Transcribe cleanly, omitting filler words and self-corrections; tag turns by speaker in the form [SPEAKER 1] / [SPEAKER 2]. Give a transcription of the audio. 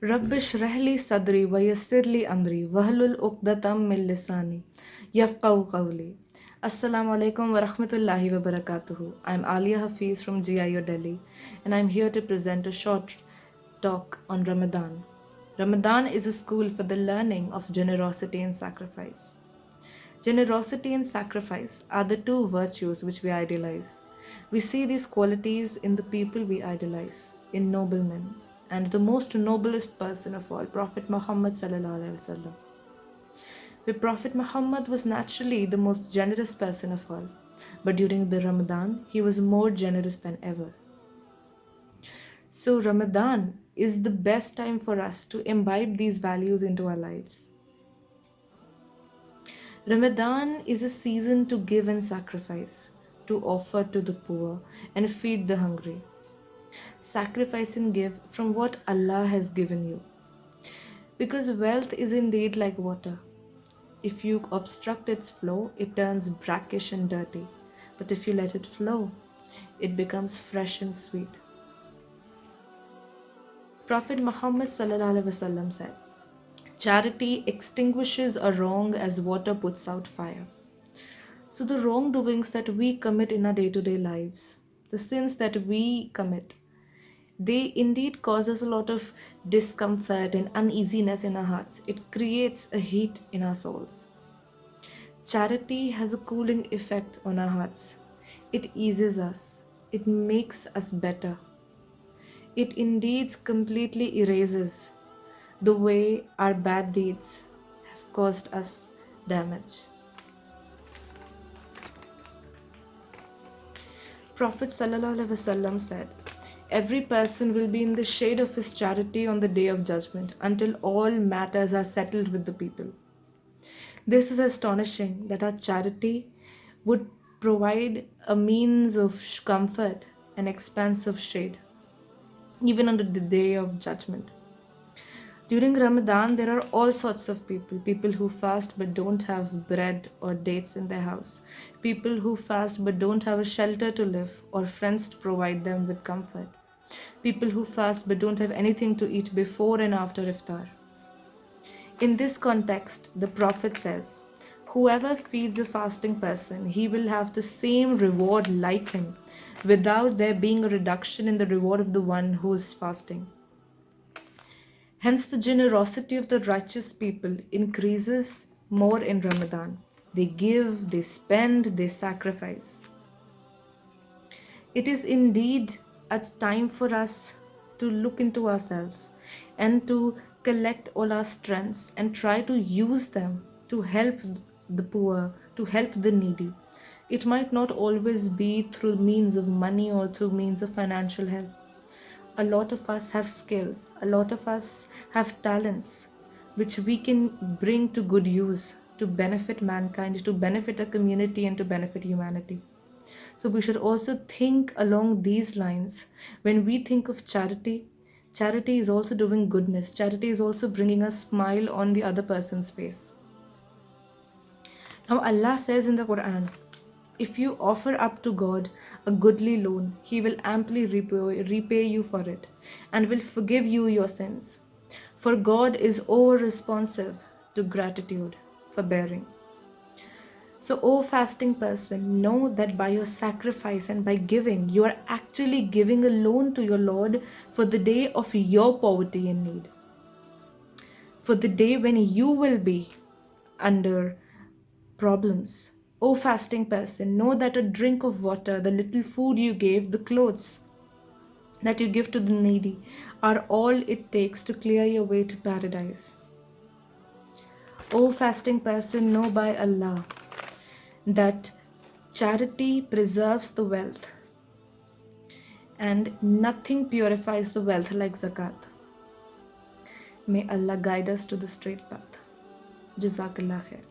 [SPEAKER 1] Rabbi shrah li sadri wa yassir li amri wahlul uqdatam min lisani yafqahu qawli. Assalamu alaikum wa rahmatullahi wa barakatuhu. I'm Alia Hafiz from GIO Delhi and I'm here to present a short talk on Ramadan. Ramadan is a school for the learning of generosity and sacrifice. Generosity and sacrifice are the two virtues which we idealize. We see these qualities in the people we idolize, in noblemen, and the most noblest person of all, Prophet Muhammad sallallahu alaihi wasallam. The Prophet Muhammad was naturally the most generous person of all, but during the Ramadan, he was more generous than ever. So Ramadan is the best time for us to imbibe these values into our lives. Ramadan is a season to give and sacrifice, to offer to the poor and feed the hungry. Sacrifice and give from what Allah has given you. Because wealth is indeed like water. If you obstruct its flow, it turns brackish and dirty. But if you let it flow, it becomes fresh and sweet. Prophet Muhammad sallallahu alaihi wasallam said, "Charity extinguishes a wrong as water puts out fire." So, the wrongdoings that we commit in our day to day lives, the sins that we commit, they indeed cause us a lot of discomfort and uneasiness in our hearts. It creates a heat in our souls. Charity has a cooling effect on our hearts. It eases us, it makes us better. It indeed completely erases the way our bad deeds have caused us damage. Prophet sallallahu alaihi wasallam said, "Every person will be in the shade of his charity on the day of judgment until all matters are settled with the people." This is astonishing that our charity would provide a means of comfort and expanse of shade, even on the day of judgment. During Ramadan, there are all sorts of people who fast but don't have bread or dates in their house, people who fast but don't have a shelter to live or friends to provide them with comfort, people who fast but don't have anything to eat before and after iftar. In this context, the Prophet says, "Whoever feeds a fasting person, he will have the same reward like him, without there being a reduction in the reward of the one who is fasting." Hence, the generosity of the righteous people increases more in Ramadan. They give, they spend, they sacrifice. It is indeed a time for us to look into ourselves and to collect all our strengths and try to use them to help the poor, to help the needy. It might not always be through means of money or through means of financial help. A lot of us have skills, a lot of us have talents which we can bring to good use to benefit mankind, to benefit a community, and to benefit humanity. So we should also think along these lines. When we think of charity, charity is also doing goodness. Charity is also bringing a smile on the other person's face. Now Allah says in the Quran, "If you offer up to God a goodly loan, He will amply repay you for it and will forgive you your sins. For God is over responsive to gratitude, forbearing." So, O fasting person, know that by your sacrifice and by giving, you are actually giving a loan to your Lord for the day of your poverty and need. For the day when you will be under problems. O fasting person, know that a drink of water, the little food you gave, the clothes that you give to the needy are all it takes to clear your way to paradise. O fasting person, know by Allah that charity preserves the wealth and nothing purifies the wealth like zakat. May Allah guide us to the straight path. Jazakallah khair.